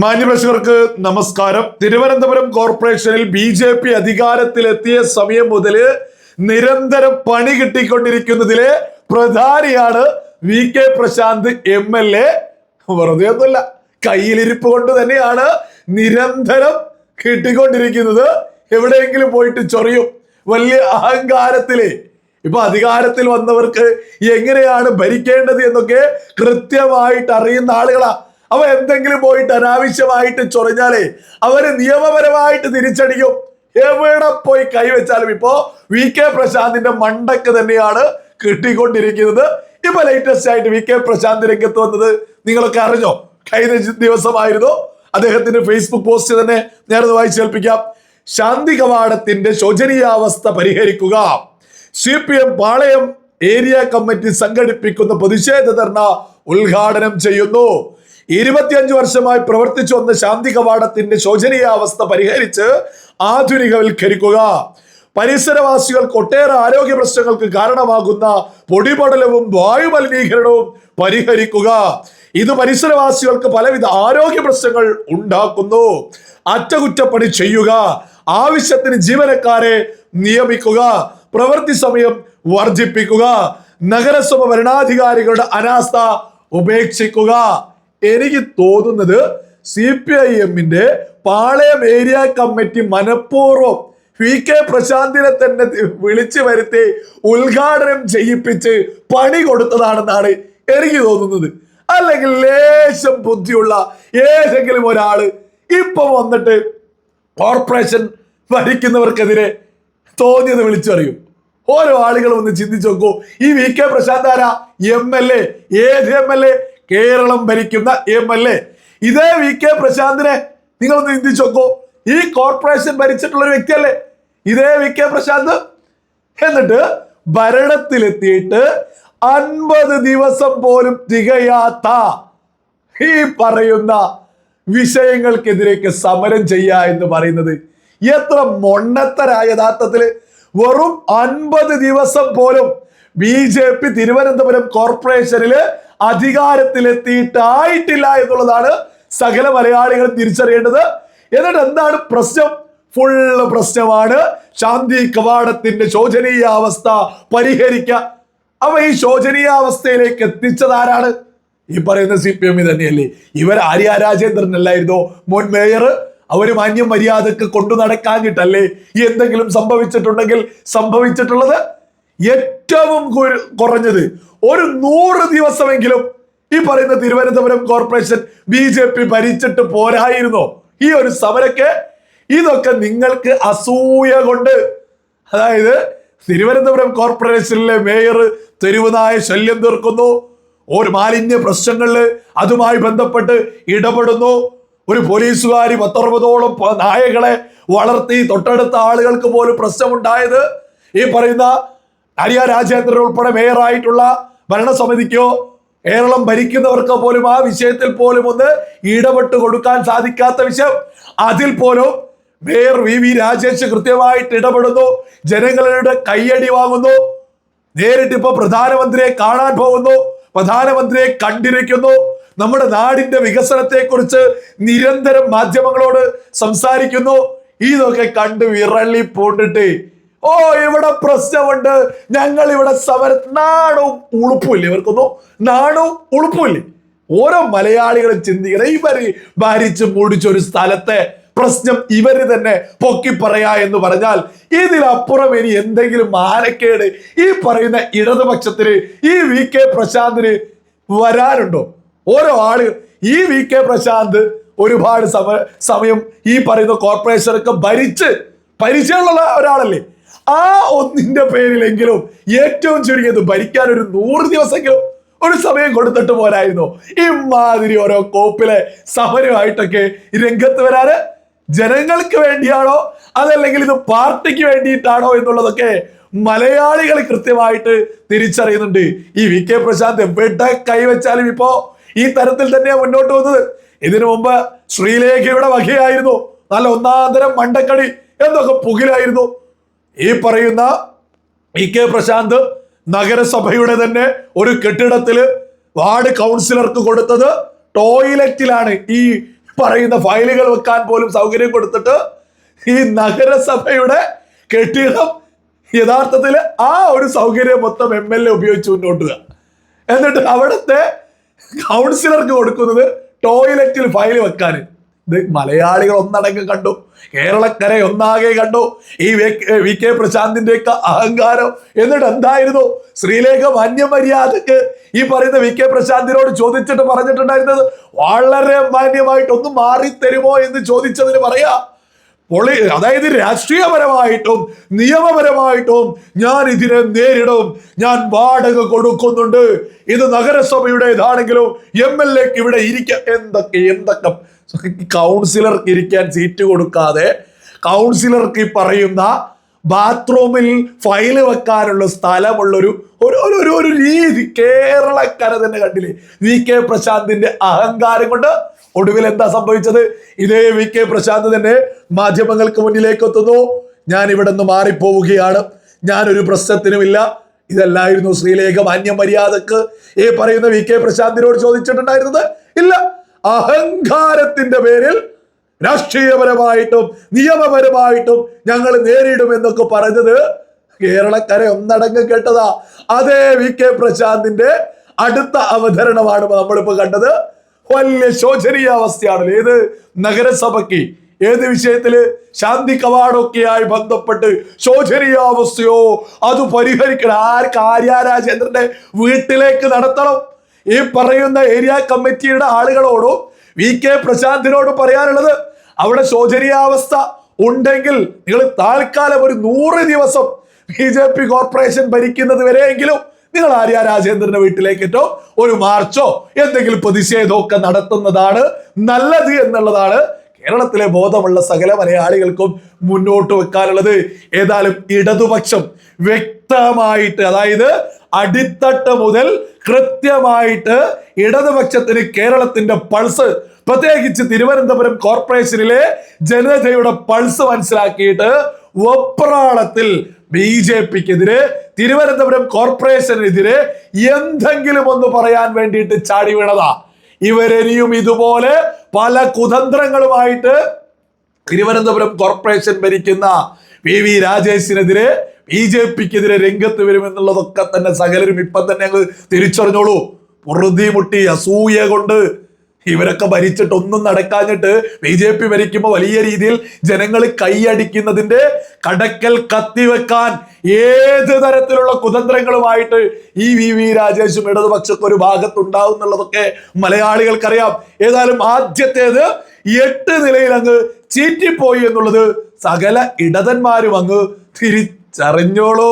മാന്യപ്രേക്ഷകർക്ക് നമസ്കാരം. തിരുവനന്തപുരം കോർപ്പറേഷനിൽ BJP അധികാരത്തിലെത്തിയ സമയം മുതൽ നിരന്തരം പണി കിട്ടിക്കൊണ്ടിരിക്കുന്നതിലെ പ്രധാനിയാണ് VK പ്രശാന്ത് MLA. വെറുതെ ഒന്നുമല്ല, കയ്യിലിരിപ്പ് കൊണ്ട് തന്നെയാണ് നിരന്തരം കിട്ടിക്കൊണ്ടിരിക്കുന്നത്. എവിടെയെങ്കിലും പോയിട്ട് ചൊറിയും. വലിയ അഹങ്കാരത്തില് ഇപ്പൊ അധികാരത്തിൽ വന്നവർക്ക് എങ്ങനെയാണ് ഭരിക്കേണ്ടത് എന്നൊക്കെ കൃത്യമായിട്ട് അറിയുന്ന ആളുകളാ. അവ എന്തെങ്കിലും പോയിട്ട് അനാവശ്യമായിട്ട് ചൊറിഞ്ഞാലേ അവര് നിയമപരമായിട്ട് തിരിച്ചടിക്കും. എവിടെ പോയി കൈവച്ചാലും ഇപ്പോ VK പ്രശാന്തിന്റെ മണ്ടക്ക് തന്നെയാണ് കിട്ടിക്കൊണ്ടിരിക്കുന്നത്. ഇപ്പൊ ലേറ്റസ്റ്റ് ആയിട്ട് VK പ്രശാന്ത് രംഗത്ത് വന്നത് നിങ്ങളൊക്കെ അറിഞ്ഞോ? കഴിഞ്ഞ ദിവസമായിരുന്നു. അദ്ദേഹത്തിന്റെ ഫേസ്ബുക്ക് പോസ്റ്റ് തന്നെ നേരത്തെ വായിച്ചേൽപ്പിക്കാം. ശാന്തി കവാടത്തിന്റെ ശോചനീയാവസ്ഥ പരിഹരിക്കുക. CPM പാളയം ഏരിയ കമ്മിറ്റി സംഘടിപ്പിക്കുന്ന പ്രതിഷേധ ധർണ ഉദ്ഘാടനം ചെയ്യുന്നു. 25 വർഷമായി പ്രവർത്തിച്ചു വന്ന ശാന്തി കവാടത്തിന്റെ ശോചനീയാവസ്ഥ പരിഹരിച്ച് ആധുനികവൽക്കരിക്കുക. പരിസരവാസികൾക്ക് ഒട്ടേറെ ആരോഗ്യ പ്രശ്നങ്ങൾക്ക് കാരണമാകുന്ന പൊടിപടലവും വായുമലിനീകരണവും പരിഹരിക്കുക. ഇത് പരിസരവാസികൾക്ക് പലവിധ ആരോഗ്യ പ്രശ്നങ്ങൾ ഉണ്ടാക്കുന്നു. അറ്റകുറ്റപ്പണി ചെയ്യുക. ആവശ്യത്തിന് ജീവനക്കാരെ നിയമിക്കുക. പ്രവൃത്തി സമയം വർദ്ധിപ്പിക്കുക. നഗരസഭ ഭരണാധികാരികളുടെ അനാസ്ഥ ഉപേക്ഷിക്കുക. എനിക്ക് തോന്നുന്നത് CPIMന്റെ പാളയം ഏരിയ കമ്മിറ്റി മനഃപൂർവ്വം VK പ്രശാന്തിനെ തന്നെ വിളിച്ചു വരുത്തി ഉദ്ഘാടനം ചെയ്യിപ്പിച്ച് പണി കൊടുത്തതാണെന്നാണ് എനിക്ക് തോന്നുന്നത്. അല്ലെങ്കിൽ ലേശം ബുദ്ധിയുള്ള ഏതെങ്കിലും ഒരാള് ഇപ്പൊ വന്നിട്ട് കോർപ്പറേഷൻ ഭരിക്കുന്നവർക്കെതിരെ തോന്നിയത് വിളിച്ചു പറയും. ഓരോ ആളുകളും ഒന്ന് ചിന്തിച്ചു നോക്കൂ. ഈ VK പ്രശാന്ത് ആരാ? MLA. ഏത് MLA? കേരളം ഭരിക്കുന്ന MLA. ഇതേ VK പ്രശാന്തിനെ നിങ്ങളൊന്ന് ചിന്തിച്ചു നോക്കൂ. ഈ കോർപ്പറേഷൻ ഭരിച്ചിട്ടുള്ള ഒരു വ്യക്തിയല്ലേ ഇതേ VK പ്രശാന്ത്? എന്നിട്ട് ഭരണത്തിലെത്തിയിട്ട് 50 ദിവസം പോലും തികയാത്ത ഈ പറയുന്ന വിഷയങ്ങൾക്കെതിരേക്ക് സമരം ചെയ്യുക എന്ന് പറയുന്നത് എത്ര മൊണ്ണത്തരായ യഥാർത്ഥത്തില്. വെറും 50 ദിവസം പോലും BJP തിരുവനന്തപുരം കോർപ്പറേഷനില് അധികാരത്തിലെത്തിയിട്ടായിട്ടില്ല എന്നുള്ളതാണ് സകല മലയാളികളും തിരിച്ചറിയേണ്ടത്. എന്നിട്ട് എന്താണ് പ്രശ്നം? ഫുള്ള് പ്രശ്നമാണ് ശാന്തി കവാടത്തിന്റെ ശോചനീയാവസ്ഥ പരിഹരിക്കുക. അവ ഈ ശോചനീയാവസ്ഥയിലേക്ക് എത്തിച്ചതാരാണ്? ഈ പറയുന്ന CPM തന്നെയല്ലേ. ഇവർ ആര്യ രാജേന്ദ്രൻ അല്ലായിരുന്നോ മുൻ മേയർ? അവര് മാന്യം മര്യാദക്ക് കൊണ്ടു നടക്കാഞ്ഞിട്ടല്ലേ എന്തെങ്കിലും സംഭവിച്ചിട്ടുണ്ടെങ്കിൽ സംഭവിച്ചിട്ടുള്ളത്? ഏറ്റവും കുറഞ്ഞത് ഒരു 100 ദിവസമെങ്കിലും ഈ പറയുന്ന തിരുവനന്തപുരം കോർപ്പറേഷൻ BJP ഭരിച്ചിട്ട് പോരായിരുന്നോ? ഈ ഒരു സമരಕ್ಕೆ ഇതൊക്കെ നിങ്ങൾക്ക് അസൂയ കൊണ്ട്, അതായത് തിരുവനന്തപുരം കോർപ്പറേഷനിലെ മേയർ തെരുവുനായ ശല്യം തീർക്കുന്നു, ഒരു മാലിന്യ പ്രശ്നങ്ങളില് അതുമായി ബന്ധപ്പെട്ട് ഇടപെടുന്നു, ഒരു പോലീസുകാരി 10-60ഓളം നായകളെ വളർത്തി തൊട്ടടുത്ത ആളുകൾക്ക് പോലും പ്രശ്നമുണ്ടായത് ഈ പറയുന്ന ആര്യ രാജേന്ദ്രൻ ഉൾപ്പെടെ മേയറായിട്ടുള്ള ഭരണസമിതിക്കോ കേരളം ഭരിക്കുന്നവർക്ക് പോലും ആ വിഷയത്തിൽ പോലും ഒന്ന് ഇടപെട്ട് കൊടുക്കാൻ സാധിക്കാത്ത വിഷയം. അതിൽ പോലും മേയർ VV രാജേഷ് കൃത്യമായിട്ട് ഇടപെടുന്നു, ജനങ്ങളുടെ കയ്യടി വാങ്ങുന്നു, നേരിട്ട് ഇപ്പൊ പ്രധാനമന്ത്രിയെ കാണാൻ പോകുന്നു, പ്രധാനമന്ത്രിയെ കണ്ടിരിക്കുന്നു, നമ്മുടെ നാടിന്റെ വികസനത്തെ കുറിച്ച് നിരന്തരം മാധ്യമങ്ങളോട് സംസാരിക്കുന്നു. ഇതൊക്കെ കണ്ട് വിറളി പൂണ്ടിട്ട് ഓ ഇവിടെ പ്രശ്നമുണ്ട്, ഞങ്ങൾ ഇവിടെ നാണവും ഉളുപ്പില്ലേ? ഇവർക്കൊന്നും നാണവും ഉളുപ്പില്ലേ? ഓരോ മലയാളികളും ചിന്തിക്കണം. ഇവര് ഭരിച്ച് മുടിച്ചൊരു സ്ഥലത്തെ പ്രശ്നം ഇവര് തന്നെ പൊക്കി പറയാ എന്ന് പറഞ്ഞാൽ ഇതിലപ്പുറം ഇനി എന്തെങ്കിലും മാനക്കേട് ഈ പറയുന്ന ഇടതുപക്ഷത്തിന് ഈ VK പ്രശാന്തിന് വരാനുണ്ടോ? ഓരോ ആളുകൾ ഈ VK പ്രശാന്ത് ഒരുപാട് സമയം ഈ പറയുന്ന കോർപ്പറേഷനൊക്കെ ഭരിച്ച് പരിചയമുള്ള ഒരാളല്ലേ. ആ ഒന്നിന്റെ പേരിലെങ്കിലും ഏറ്റവും ചുരുങ്ങിയത് ഭരിക്കാൻ ഒരു 100 ദിവസമെങ്കിലും ഒരു സമയം കൊടുത്തിട്ട് പോരായിരുന്നു. ഇമാതിരി ഓരോ കോപ്പിലെ സമരമായിട്ടൊക്കെ രംഗത്ത് വരാന് ജനങ്ങൾക്ക് വേണ്ടിയാണോ അതല്ലെങ്കിൽ ഇത് പാർട്ടിക്ക് വേണ്ടിയിട്ടാണോ എന്നുള്ളതൊക്കെ മലയാളികൾ കൃത്യമായിട്ട് തിരിച്ചറിയുന്നുണ്ട്. ഈ VK പ്രശാന്ത് എവിടെ കൈവച്ചാലും ഇപ്പോ ഈ തരത്തിൽ തന്നെയാണ് മുന്നോട്ട് പോകുന്നത്. ഇതിനു മുമ്പ് ശ്രീലേഖയുടെ വകയായിരുന്നു, നല്ല ഒന്നാന്തരം മണ്ടക്കടി എന്നൊക്കെ പുകിലായിരുന്നു. ഈ പറയുന്ന VK പ്രശാന്ത് നഗരസഭയുടെ തന്നെ ഒരു കെട്ടിടത്തില് വാർഡ് കൗൺസിലർക്ക് കൊടുത്തത് ടോയ്ലറ്റിലാണ്. ഈ പറയുന്ന ഫയലുകൾ വെക്കാൻ പോലും സൗകര്യം കൊടുത്തിട്ട് ഈ നഗരസഭയുടെ കെട്ടിടം യഥാർത്ഥത്തിൽ ആ ഒരു സൗകര്യം മൊത്തം MLA ഉപയോഗിച്ച് മുന്നോട്ട് പോവുക. എന്നിട്ട് അവിടുത്തെ കൗൺസിലർക്ക് കൊടുക്കുന്നത് ടോയ്ലറ്റിൽ ഫയൽ വെക്കാൻ. ഇത് മലയാളികൾ ഒന്നടങ്കം കണ്ടു, കേരളക്കര ഒന്നാകെ കണ്ടു ഈ VK പ്രശാന്തിന്റെ ഒക്കെ അഹങ്കാരം. എന്നിട്ട് എന്തായിരുന്നു ശ്രീലേഖ മാന്യമര്യാദക്ക് ഈ പറയുന്ന VK പ്രശാന്തിനോട് ചോദിച്ചിട്ട് പറഞ്ഞിട്ടുണ്ടായിരുന്നത്? വളരെ മാന്യമായിട്ട് ഒന്ന് മാറിത്തരുമോ എന്ന് ചോദിച്ചതിന് പറയാ, അതായത് രാഷ്ട്രീയപരമായിട്ടും നിയമപരമായിട്ടും ഞാൻ ഇതിനെ നേരിടും, ഞാൻ വാടക കൊടുക്കുന്നുണ്ട്, ഇത് നഗരസഭയുടേതാണെങ്കിലും MLAക്ക് ഇവിടെ ഇരിക്കാം. എന്തൊക്കെ കൗൺസിലർക്ക് ഇരിക്കാൻ സീറ്റ് കൊടുക്കാതെ കൗൺസിലർക്ക് ഈ പറയുന്ന ബാത്റൂമിൽ ഫയല് വെക്കാനുള്ള സ്ഥലമുള്ളൊരു ഒരു രീതി കേരളക്കര തന്നെ കണ്ടില്ലേ? VK പ്രശാന്തിന്റെ അഹങ്കാരം കൊണ്ട് ഒടുവിൽ എന്താ സംഭവിച്ചത്? ഇതേ VK പ്രശാന്ത് തന്നെ മാധ്യമങ്ങൾക്ക് മുന്നിലേക്ക് എത്തുന്നു, ഞാൻ ഇവിടെ നിന്ന് മാറിപ്പോവുകയാണ്, ഞാനൊരു പ്രശ്നത്തിനുമില്ല. ഇതല്ലായിരുന്നു ശ്രീലേഖ മാന്യമര്യാദക്ക് ഈ പറയുന്ന VK പ്രശാന്തിനോട് ചോദിച്ചിട്ടുണ്ടായിരുന്നത്? ഇല്ല, അഹങ്കാരത്തിന്റെ പേരിൽ രാഷ്ട്രീയപരമായിട്ടും നിയമപരമായിട്ടും ഞങ്ങൾ നേരിടുമെന്നൊക്കെ പറഞ്ഞത് കേരളക്കര ഒന്നടങ്കം കേട്ടതാ. അതേ VK പ്രശാന്തിന്റെ അടുത്ത അവതരണമാണ് നമ്മളിപ്പോ കണ്ടത്. വലിയ ശോചനീയാവസ്ഥയാണ്. ഏത് നഗരസഭയ്ക്ക് ഏത് വിഷയത്തില് ശാന്തി കവാടമൊക്കെയായി ബന്ധപ്പെട്ട് ശോചനീയാവസ്ഥയോ അത് പരിഹരിക്കണം. ആര്യ രാജേന്ദ്രന്റെ വീട്ടിലേക്ക് നടത്തണം. ഈ പറയുന്ന ഏരിയ കമ്മിറ്റിയുടെ ആളുകളോടും VK പ്രശാന്തിനോട് പറയാനുള്ളത്, അവിടെ ശോചനീയാവസ്ഥ ഉണ്ടെങ്കിൽ നിങ്ങൾ താൽക്കാലം ഒരു 100 ദിവസം BJP കോർപ്പറേഷൻ ഭരിക്കുന്നത് വരെയെങ്കിലും നിങ്ങൾ ആര്യ രാജേന്ദ്രന്റെ വീട്ടിലേക്കിട്ടോ ഒരു മാർച്ചോ എന്തെങ്കിലും പ്രതിഷേധമൊക്കെ നടത്തുന്നതാണ് നല്ലത് എന്നുള്ളതാണ് കേരളത്തിലെ ബോധമുള്ള സകല മലയാളികൾക്കും മുന്നോട്ട് വെക്കാനുള്ളത്. ഏതായാലും ഇടതുപക്ഷം വ്യക്തമായിട്ട്, അതായത് അടിത്തട്ട് മുതൽ കൃത്യമായിട്ട് ഇടതുപക്ഷത്തിന് കേരളത്തിന്റെ പൾസ്, പ്രത്യേകിച്ച് തിരുവനന്തപുരം കോർപ്പറേഷനിലെ ജനതയുടെ പൾസ് മനസ്സിലാക്കിയിട്ട് വെപ്രാളത്തിൽ BJPക്കെതിരെ, തിരുവനന്തപുരം കോർപ്പറേഷനെതിരെ എന്തെങ്കിലും ഒന്ന് പറയാൻ വേണ്ടിയിട്ട് ചാടി വീണതാ. ഇവരിനിയും ഇതുപോലെ പല കുതന്ത്രങ്ങളുമായിട്ട് തിരുവനന്തപുരം കോർപ്പറേഷൻ ഭരിക്കുന്ന PV രാജേഷിനെതിരെ BJPക്കെതിരെ രംഗത്ത് വരുമെന്നുള്ളതൊക്കെ തന്നെ സകലരും ഇപ്പം തന്നെ അങ്ങ് തിരിച്ചറിഞ്ഞോളൂ. പൊറുതിമുട്ടി അസൂയ കൊണ്ട് ഇവരൊക്കെ ഭരിച്ചിട്ട് ഒന്നും നടക്കാഞ്ഞിട്ട് BJP ഭരിക്കുമ്പോൾ വലിയ രീതിയിൽ ജനങ്ങൾ കൈയടിക്കുന്നതിന്റെ കടക്കൽ കത്തിവെക്കാൻ ഏത് തരത്തിലുള്ള കുതന്ത്രങ്ങളുമായിട്ട് ഈ VV രാജേഷും ഇടതുപക്ഷമൊക്കെ ഒരു ഭാഗത്തുണ്ടാവും എന്നുള്ളതൊക്കെ മലയാളികൾക്കറിയാം. ഏതായാലും ആദ്യത്തേത് 8 നിലയിൽ അങ്ങ് ചീറ്റിപ്പോയി എന്നുള്ളത് സകല ഇടതന്മാരും അങ്ങ് തിരിച്ചറിഞ്ഞോളൂ.